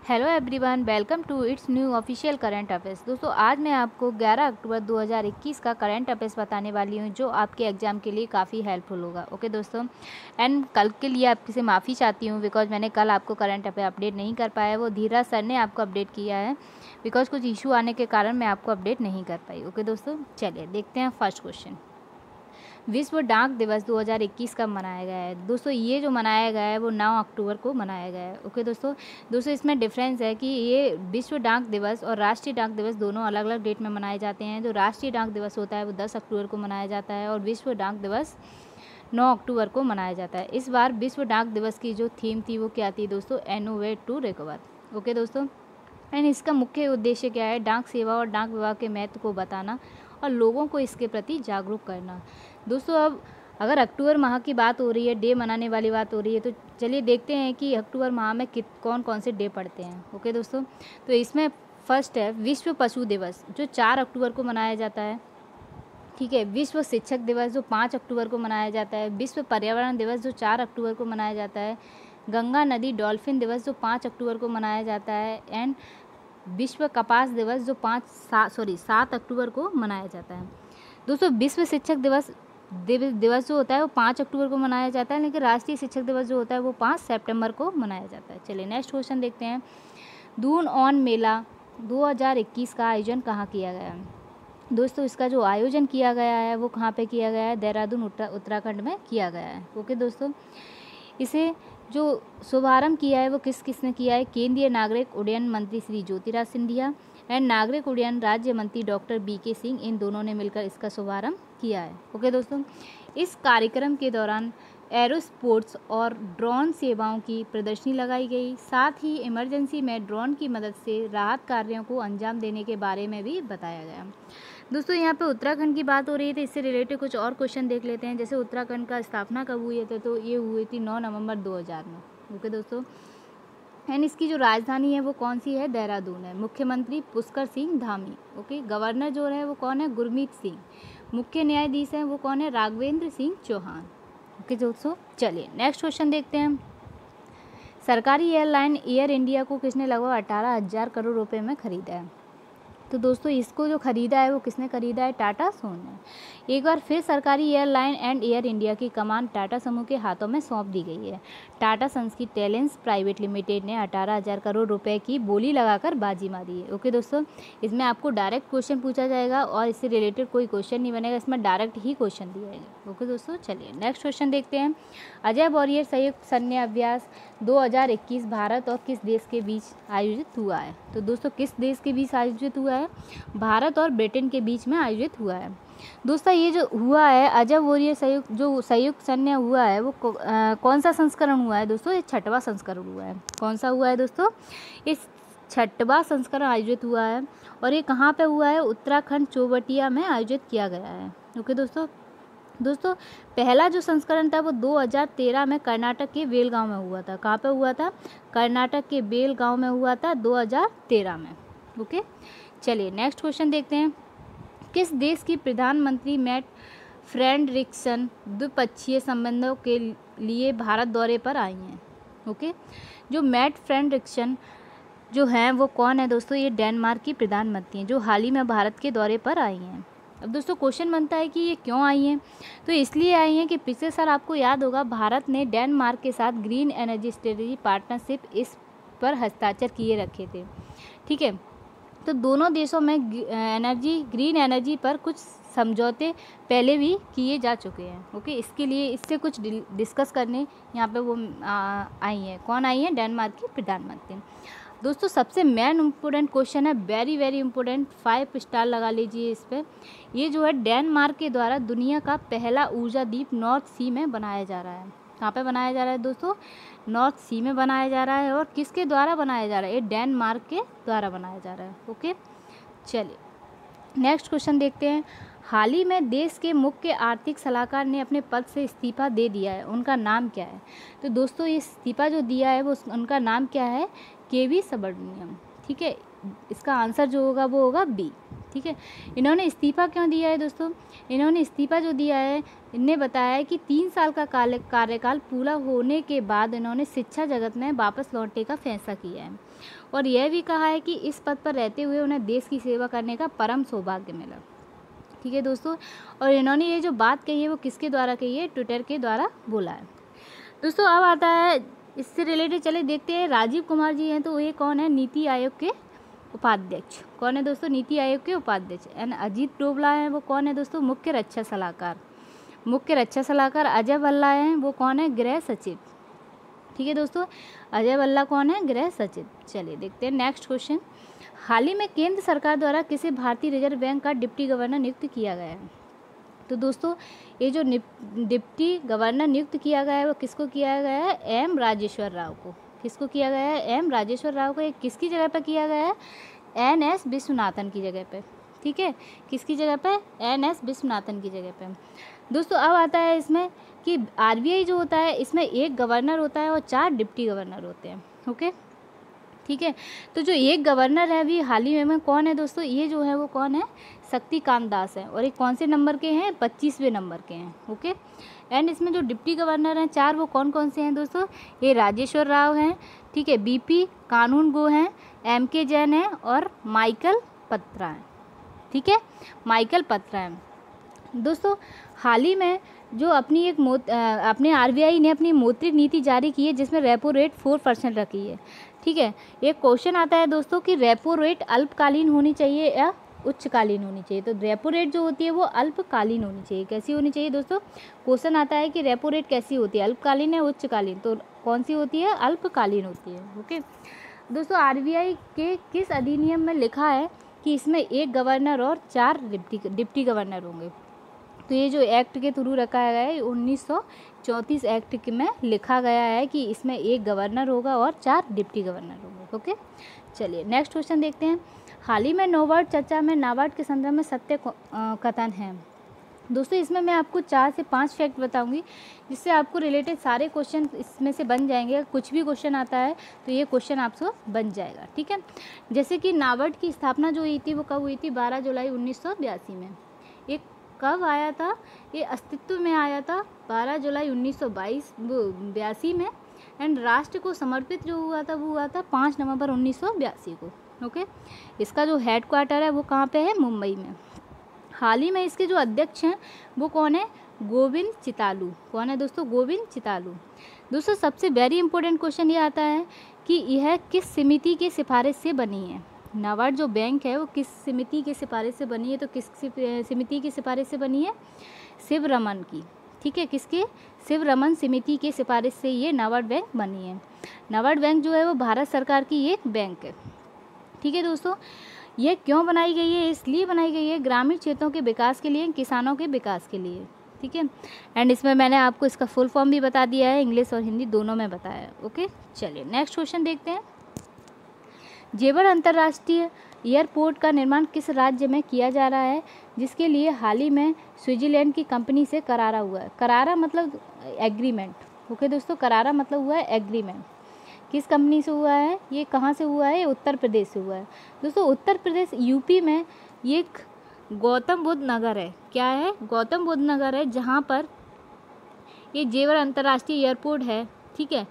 Hello everyone, welcome to its new official current affairs. दोस्तों आज मैं आपको 11 अक्टूबर 2021 का करंट अफेयर्स बताने वाली हूँ जो आपके एग्जाम के लिए काफ़ी हेल्पफुल होगा। ओके दोस्तों, एंड कल के लिए आपसे माफ़ी चाहती हूँ बिकॉज मैंने कल आपको करंट अफेयर अपडेट नहीं कर पाया। वो धीरज सर ने आपको अपडेट किया है बिकॉज कुछ इशू आने के कारण मैं आपको अपडेट नहीं कर पाई। ओके दोस्तों, चलिए देखते हैं फर्स्ट क्वेश्चन। विश्व डाक दिवस 2021 कब मनाया गया है? दोस्तों ये जो मनाया गया है वो 9 अक्टूबर को मनाया गया है। ओके दोस्तों इसमें डिफरेंस है कि ये विश्व डाक दिवस और राष्ट्रीय डाक दिवस दोनों अलग अलग डेट में मनाए जाते हैं। जो राष्ट्रीय डाक दिवस होता है वो 10 अक्टूबर को मनाया जाता है और विश्व डाक दिवस 9 अक्टूबर को मनाया जाता है। इस बार विश्व डाक दिवस की जो थीम थी वो क्या थी दोस्तों? Innovate to recover. ओके दोस्तों, एंड इसका मुख्य उद्देश्य क्या है? डाक सेवा और डाक विभाग के महत्व को बताना और लोगों को इसके प्रति जागरूक करना। दोस्तों अब अगर अक्टूबर माह की बात हो रही है, डे मनाने वाली बात हो रही है, तो चलिए देखते हैं कि अक्टूबर माह में कौन कौन से डे पड़ते हैं। ओके दोस्तों, तो इसमें फर्स्ट है विश्व पशु दिवस जो 4 अक्टूबर को मनाया जाता है। ठीक है, विश्व शिक्षक दिवस जो 5 अक्टूबर को मनाया जाता है। विश्व पर्यावरण दिवस जो 4 अक्टूबर को मनाया जाता है। गंगा नदी डॉल्फिन दिवस जो 5 अक्टूबर को मनाया जाता है। एंड विश्व कपास दिवस जो 7 अक्टूबर को मनाया जाता है। दोस्तों विश्व शिक्षक दिवस जो होता है वो 5 अक्टूबर को मनाया जाता है, लेकिन राष्ट्रीय शिक्षक दिवस जो होता है वो 5 सितंबर को मनाया जाता है। चलिए नेक्स्ट क्वेश्चन देखते हैं। दून ऑन मेला 2021 का आयोजन कहाँ किया गया है? दोस्तों इसका जो आयोजन किया गया है वो कहाँ पे किया गया है? देहरादून उत्तराखंड में किया गया है। ओके दोस्तों, इसे जो शुभारंभ किया है वो किसने किया है? केंद्रीय नागरिक उड्डयन मंत्री श्री ज्योतिराज सिंधिया एंड नागरिक उड्डयन राज्य मंत्री डॉक्टर BK सिंह, इन दोनों ने मिलकर इसका शुभारंभ किया है। ओके दोस्तों, इस कार्यक्रम के दौरान एरोस्पोर्ट्स और ड्रोन सेवाओं की प्रदर्शनी लगाई गई। साथ ही इमरजेंसी में ड्रोन की मदद से राहत कार्यों को अंजाम देने के बारे में भी बताया गया। दोस्तों यहाँ पे उत्तराखंड की बात हो रही थी, इससे रिलेटेड कुछ और क्वेश्चन देख लेते हैं। जैसे उत्तराखंड का स्थापना कब हुई थी? तो ये हुई थी 9 नवंबर 2000 में। ओके दोस्तों, एंड इसकी जो राजधानी है वो कौन सी है? देहरादून है। मुख्यमंत्री पुष्कर सिंह धामी। ओके, गवर्नर जो है वो कौन है? गुरमीत सिंह। मुख्य न्यायाधीश हैं वो कौन है? राघवेंद्र सिंह चौहान। ओके दोस्तों, चलिए नेक्स्ट क्वेश्चन देखते हैं। सरकारी एयरलाइन एयर इंडिया को किसने लगभग 18,000 करोड़ रुपए में खरीदा है? तो दोस्तों इसको जो खरीदा है वो किसने खरीदा है? टाटा सोन ने। एक बार फिर सरकारी एयरलाइन एंड एयर इंडिया की कमान टाटा समूह के हाथों में सौंप दी गई है। टाटा सन्स की टेलेंस प्राइवेट लिमिटेड ने 18,000 करोड़ रुपए की बोली लगाकर बाजी मारी है। ओके दोस्तों, इसमें आपको डायरेक्ट क्वेश्चन पूछा जाएगा और इससे रिलेटेड कोई क्वेश्चन नहीं बनेगा, इसमें डायरेक्ट ही क्वेश्चन दिया जाएगा। ओके दोस्तों, चलिए नेक्स्ट क्वेश्चन देखते हैं। अजय वॉरियर संयुक्त सैन्य अभ्यास 2021 भारत और किस देश के बीच आयोजित हुआ है? तो दोस्तों किस देश के बीच आयोजित हुआ है? भारत और ब्रिटेन के बीच में आयोजित हुआ है। दोस्तों ये जो हुआ है अजय वॉरियर संयुक्त सैन्य हुआ है वो कौन सा संस्करण हुआ है? दोस्तों ये 6वां संस्करण हुआ है। कौन सा हुआ है दोस्तों? इस 6वां संस्करण आयोजित हुआ है और ये कहाँ पे हुआ है? उत्तराखंड चौबटिया में आयोजित किया गया है। ओके दोस्तों पहला जो संस्करण था वो 2013 में कर्नाटक के बेलगांव में हुआ था। कहाँ पे हुआ था? कर्नाटक के बेलगांव में हुआ था 2013 में। ओके, चलिए नेक्स्ट क्वेश्चन देखते हैं। किस देश की प्रधानमंत्री मैट फ्रेडरिक्सन द्विपक्षीय संबंधों के लिए भारत दौरे पर आई हैं? ओके, जो मैट फ्रेडरिक्सन जो हैं वो कौन है दोस्तों? ये डेनमार्क की प्रधानमंत्री हैं जो हाल ही में भारत के दौरे पर आई हैं। अब दोस्तों क्वेश्चन बनता है कि ये क्यों आई हैं? तो इसलिए आई हैं कि पिछले साल आपको याद होगा भारत ने डेनमार्क के साथ ग्रीन एनर्जी स्ट्रेटेजी पार्टनरशिप इस पर हस्ताक्षर किए रखे थे। ठीक है, तो दोनों देशों में ग्रीन एनर्जी पर कुछ समझौते पहले भी किए जा चुके हैं। ओके, इसके लिए इससे कुछ डिस्कस करने यहाँ पे वो आई हैं। कौन आई हैं? डेनमार्क की प्रधानमंत्री। दोस्तों सबसे मेन इम्पोर्टेंट क्वेश्चन है, वेरी वेरी इंपॉर्टेंट, 5 स्टार लगा लीजिए इस पर। ये जो है डेनमार्क के द्वारा दुनिया का पहला ऊर्जा द्वीप नॉर्थ सी में बनाया जा रहा है। कहाँ पे बनाया जा रहा है दोस्तों? नॉर्थ सी में बनाया जा रहा है। और किसके द्वारा बनाया जा रहा है? ये डेनमार्क के द्वारा बनाया जा रहा है। ओके, चलिए नेक्स्ट क्वेश्चन देखते हैं। हाल ही में देश के मुख्य आर्थिक सलाहकार ने अपने पद से इस्तीफा दे दिया है, उनका नाम क्या है? तो दोस्तों ये इस्तीफा जो दिया है वो उनका नाम क्या है? KV सुब्रमण्यम। ठीक है, इसका आंसर जो होगा वो होगा B। ठीक है। इन्होंने इस्तीफ़ा क्यों दिया है दोस्तों? इन्होंने इस्तीफ़ा जो दिया है, इनने बताया है कि 3 साल का कार्यकाल पूरा होने के बाद इन्होंने शिक्षा जगत में वापस लौटने का फैसला किया है और यह भी कहा है कि इस पद पर रहते हुए उन्हें देश की सेवा करने का परम सौभाग्य मिला। ठीक है दोस्तों, और इन्होंने ये जो बात कही है वो किसके द्वारा कही है? ट्विटर के द्वारा बोला है। दोस्तों अब आता है इससे रिलेटेड, चले देखते हैं। राजीव कुमार जी हैं, तो ये कौन है? नीति आयोग के उपाध्यक्ष। कौन है दोस्तों? नीति आयोग के उपाध्यक्ष। एंड अजीत डोभाल हैं, वो कौन है दोस्तों? मुख्य रक्षा सलाहकार। मुख्य रक्षा सलाहकार अजय भल्ला हैं, वो कौन है? गृह सचिव। ठीक है दोस्तों, अजय भल्ला कौन है? गृह सचिव। चलिए देखते हैं नेक्स्ट क्वेश्चन। हाल ही में केंद्र सरकार द्वारा किसे भारतीय रिजर्व बैंक का डिप्टी गवर्नर नियुक्त किया गया है? तो दोस्तों ये जो डिप्टी गवर्नर नियुक्त किया गया है वो किसको किया गया है? एम राजेश्वर राव को। किसको किया गया है? एम राजेश्वर राव को। ये किसकी जगह पर किया गया है? एन.एस. विश्वनाथन की जगह पे। ठीक है, किसकी जगह पे? एन.एस. विश्वनाथन की जगह पे। दोस्तों अब आता है इसमें कि आरबीआई जो होता है इसमें एक गवर्नर होता है और 4 डिप्टी गवर्नर होते हैं। ओके, ठीक है। तो जो एक गवर्नर है अभी हाल ही में कौन है दोस्तों? ये जो है वो कौन है? शक्तिकांत दास है। और ये कौन से नंबर के हैं? 25वें नंबर के हैं। ओके, एंड इसमें जो डिप्टी गवर्नर हैं 4, वो कौन कौन से हैं दोस्तों? ये राजेश्वर राव हैं, ठीक है, बीपी कानूनगो हैं, एम.के. जैन हैं और माइकल पत्रा हैं। ठीक है, माइकल पत्रा हैं। दोस्तों हाल ही में जो अपने आरबीआई ने अपनी मौद्रिक नीति जारी की है जिसमें रेपो रेट 4% रखी है। ठीक है, एक क्वेश्चन आता है दोस्तों कि रेपो रेट अल्पकालीन होनी चाहिए या उच्चकालीन होनी चाहिए? तो रेपो रेट जो होती है वो अल्पकालीन होनी चाहिए। कैसी होनी चाहिए दोस्तों? क्वेश्चन आता है कि रेपो रेट कैसी होती है, अल्पकालीन या उच्चकालीन? तो कौन सी होती है? अल्पकालीन होती है। ओके दोस्तों, आरबीआई के किस अधिनियम में लिखा है कि इसमें एक गवर्नर और 4 डिप्टी गवर्नर होंगे? तो ये जो एक्ट के थ्रू रखा गया है 1934 एक्ट में लिखा गया है कि इसमें एक गवर्नर होगा और 4 डिप्टी गवर्नर होंगे। ओके, चलिए नेक्स्ट क्वेश्चन देखते हैं। हाल ही में नाबार्ड चर्चा में नाबार्ड के संदर्भ में सत्य कथन है। दोस्तों इसमें मैं आपको 4 से 5 फैक्ट बताऊंगी जिससे आपको रिलेटेड सारे क्वेश्चन इसमें से बन जाएंगे। कुछ भी क्वेश्चन आता है तो ये क्वेश्चन आपसे बन जाएगा। ठीक है, जैसे कि नाबार्ड की स्थापना जो हुई थी वो कब हुई थी? 12 जुलाई 1982 में। एक कब आया था? ये अस्तित्व में आया था 12 जुलाई 1982 में। एंड राष्ट्र को समर्पित जो हुआ था वो हुआ था 5 नवंबर 1982 को। ओके, इसका जो हेड क्वार्टर है वो कहाँ पे है? मुंबई में। हाल ही में इसके जो अध्यक्ष हैं वो कौन है? गोविंद चितालू। कौन है दोस्तों? गोविंद चितालू। दोस्तों सबसे वेरी इंपॉर्टेंट क्वेश्चन ये आता है कि यह किस समिति की सिफारिश से बनी है? नाबार्ड जो बैंक है वो किस समिति की सिफारिश से बनी है? तो किस समिति की सिफारिश से बनी है? शिवरमन की। ठीक है, किसके? शिवरमन समिति की सिफारिश से ये नाबार्ड बैंक बनी है। नाबार्ड बैंक जो है वो भारत सरकार की एक बैंक है। ठीक है दोस्तों, ये क्यों बनाई गई है? इसलिए बनाई गई है ग्रामीण क्षेत्रों के विकास के लिए, किसानों के विकास के लिए। ठीक है, एंड इसमें मैंने आपको इसका फुल फॉर्म भी बता दिया है, इंग्लिश और हिंदी दोनों में बताया है। ओके, चलिए नेक्स्ट क्वेश्चन देखते हैं। जेवर अंतर्राष्ट्रीय एयरपोर्ट का निर्माण किस राज्य में किया जा रहा है जिसके लिए हाल ही में स्विट्जरलैंड की कंपनी से करारा हुआ है? करारा मतलब एग्रीमेंट। ओके दोस्तों, करारा मतलब हुआ है एग्रीमेंट। किस कंपनी से हुआ है? ये कहाँ से हुआ है? उत्तर प्रदेश से हुआ है। दोस्तों उत्तर प्रदेश यूपी में ये एक गौतम बुद्ध नगर है। क्या है? गौतम बुद्ध नगर है जहाँ पर ये जेवर अंतर्राष्ट्रीय एयरपोर्ट है। ठीक है,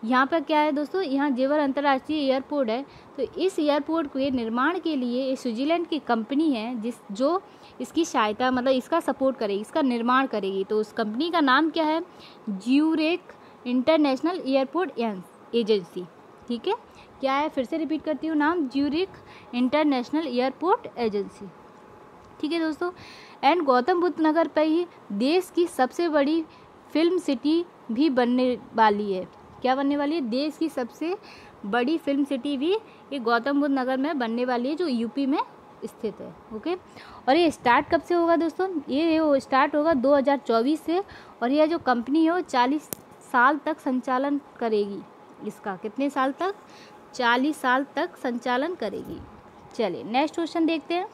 यहाँ पर क्या है दोस्तों? यहाँ जेवर अंतर्राष्ट्रीय एयरपोर्ट है। तो इस एयरपोर्ट के निर्माण के लिए स्विट्जरलैंड की कंपनी है जो इसकी सहायता मतलब इसका सपोर्ट करेगी, इसका निर्माण करेगी। तो उस कंपनी का नाम क्या है? Zurich international airport agency. ठीक है, क्या है? फिर से रिपीट करती हूँ नाम, ज्यूरिख इंटरनेशनल एयरपोर्ट एजेंसी। ठीक है दोस्तों, एंड गौतम बुद्ध नगर पर ही देश की सबसे बड़ी फिल्म सिटी भी बनने वाली है। क्या बनने वाली है? देश की सबसे बड़ी फिल्म सिटी भी ये गौतम बुद्ध नगर में बनने वाली है जो यूपी में स्थित है। ओके, और ये स्टार्ट कब से होगा दोस्तों? ये स्टार्ट होगा 2024 से और यह जो कंपनी है वो 40 साल तक संचालन करेगी। इसका कितने साल तक? 40 साल तक संचालन करेगी। चलिए नेक्स्ट क्वेश्चन देखते हैं।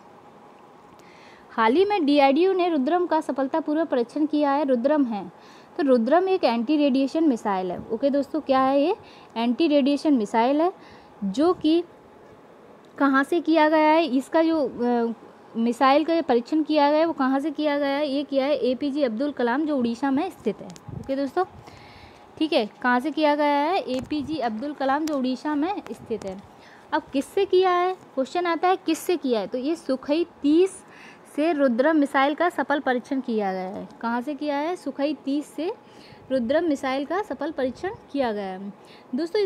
हाल ही में डीआरडीओ ने रुद्रम का सफलतापूर्वक परीक्षण किया है। रुद्रम है तो रुद्रम एक एंटी रेडिएशन मिसाइल है। ओके दोस्तों, क्या है ये? एंटी रेडिएशन मिसाइल है जो कि कहाँ से किया गया है? इसका जो मिसाइल का परीक्षण किया गया है वो कहाँ से किया गया है? ये किया है APJ अब्दुल कलाम, जो उड़ीसा में स्थित है। ओके दोस्तों, ठीक है, कहाँ से किया गया है? APJ अब्दुल कलाम, जो उड़ीसा में स्थित है। अब किससे किया है? क्वेश्चन आता है किससे किया है, तो ये सुखोई 30 से रुद्रम मिसाइल का सफल परीक्षण किया गया है। कहाँ से किया है? सुखोई 30 से रुद्रम मिसाइल का सफल परीक्षण किया गया है। दोस्तों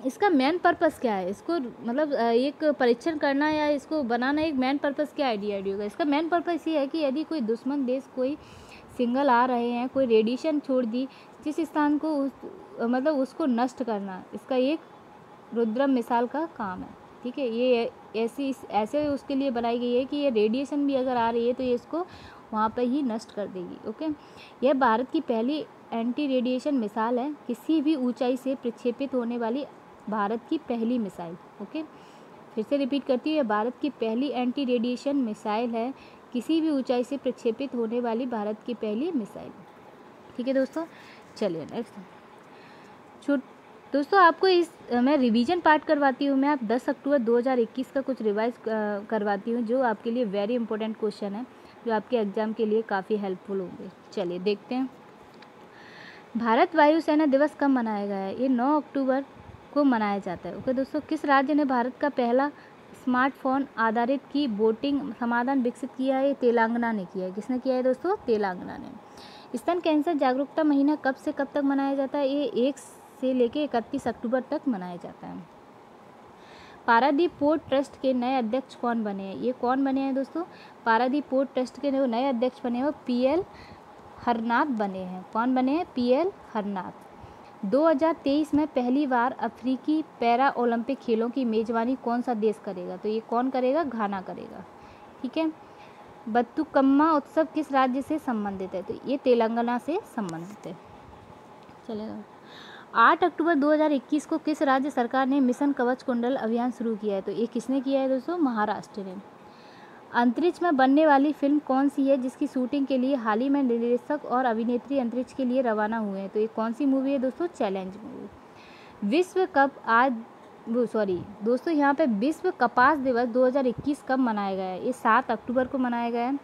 इसका मेन पर्पस क्या है? इसको मतलब एक परीक्षण करना या इसको बनाना, एक मेन पर्पस क्या आइडिया होगा? इसका मेन पर्पस ये है कि यदि कोई दुश्मन देश कोई सिंगल आ रहे हैं, कोई रेडिएशन छोड़ दी जिस स्थान को मतलब उसको नष्ट करना, इसका एक रुद्रम मिसाइल का काम है। ठीक है, ये ऐसे उसके लिए बनाई गई है कि ये रेडिएशन भी अगर आ रही है तो ये इसको वहाँ पर ही नष्ट कर देगी। ओके, यह भारत की पहली एंटी रेडिएशन मिसाइल है, किसी भी ऊंचाई से प्रक्षेपित होने वाली भारत की पहली मिसाइल। ओके, फिर से रिपीट करती हूँ, यह भारत की पहली एंटी रेडिएशन मिसाइल है, किसी भी ऊंचाई से प्रक्षेपित होने वाली भारत की पहली मिसाइल। ठीक है दोस्तों, चलिए नेक्स्ट। दोस्तों आपको मैं रिवीजन पार्ट करवाती हूँ। मैं आप 10 अक्टूबर 2021 का कुछ रिवाइज करवाती हूँ, जो आपके लिए वेरी इंपॉर्टेंट क्वेश्चन है, जो आपके एग्जाम के लिए काफ़ी हेल्पफुल होंगे। चलिए देखते हैं। भारत वायुसेना दिवस कब मनाया गया है? ये 9 अक्टूबर को मनाया जाता है। ओके दोस्तों, किस राज्य ने भारत का पहला स्मार्टफोन आधारित की बोटिंग समाधान विकसित किया है? तेलंगाना ने किया है। किसने किया है दोस्तों? तेलंगाना ने। स्तन कैंसर जागरूकता महीना कब से कब तक मनाया जाता है? ये 1 से लेके 31 अक्टूबर तक मनाया जाता है। पारादीप पोर्ट ट्रस्ट के नए अध्यक्ष कौन बने हैं? ये कौन बने हैं दोस्तों? पारादीप पोर्ट ट्रस्ट के नए अध्यक्ष बने हैं PL हरनाथ बने हैं। कौन बने हैं? PL हरनाथ। 2023 में पहली बार अफ्रीकी पैरा ओलंपिक खेलों की मेजबानी कौन सा देश करेगा? तो ये कौन करेगा? घाना करेगा। ठीक है, बतुकम्मा उत्सव किस राज्य से संबंधित है? तो ये तेलंगाना से संबंधित है। चलेगा। 8 अक्टूबर 2021 को किस राज्य सरकार ने मिशन कवच कुंडल अभियान शुरू किया है? तो ये किसने किया है दोस्तों? महाराष्ट्र ने। अंतरिक्ष में बनने वाली फिल्म कौन सी है जिसकी शूटिंग के लिए हाल ही में निर्देशक और अभिनेत्री अंतरिक्ष के लिए रवाना हुए हैं? तो ये कौन सी मूवी है दोस्तों? Challenge movie. विश्व कपास दिवस 2021 कब मनाया गया है? ये 7 अक्टूबर को मनाया गया है।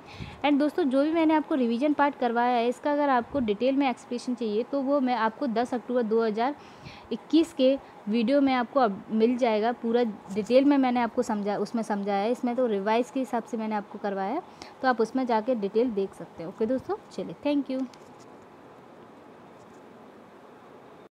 एंड दोस्तों जो भी मैंने आपको रिवीजन पार्ट करवाया है, इसका अगर आपको डिटेल में एक्सप्लेनेशन चाहिए तो वो मैं आपको 10 अक्टूबर 2021 के वीडियो में आपको मिल जाएगा। पूरा डिटेल में मैंने आपको समझाया है। इसमें तो रिवाइज के हिसाब से मैंने आपको करवाया है, तो आप उसमें जाके डिटेल देख सकते हो। ओके दोस्तों, चलिए थैंक यू।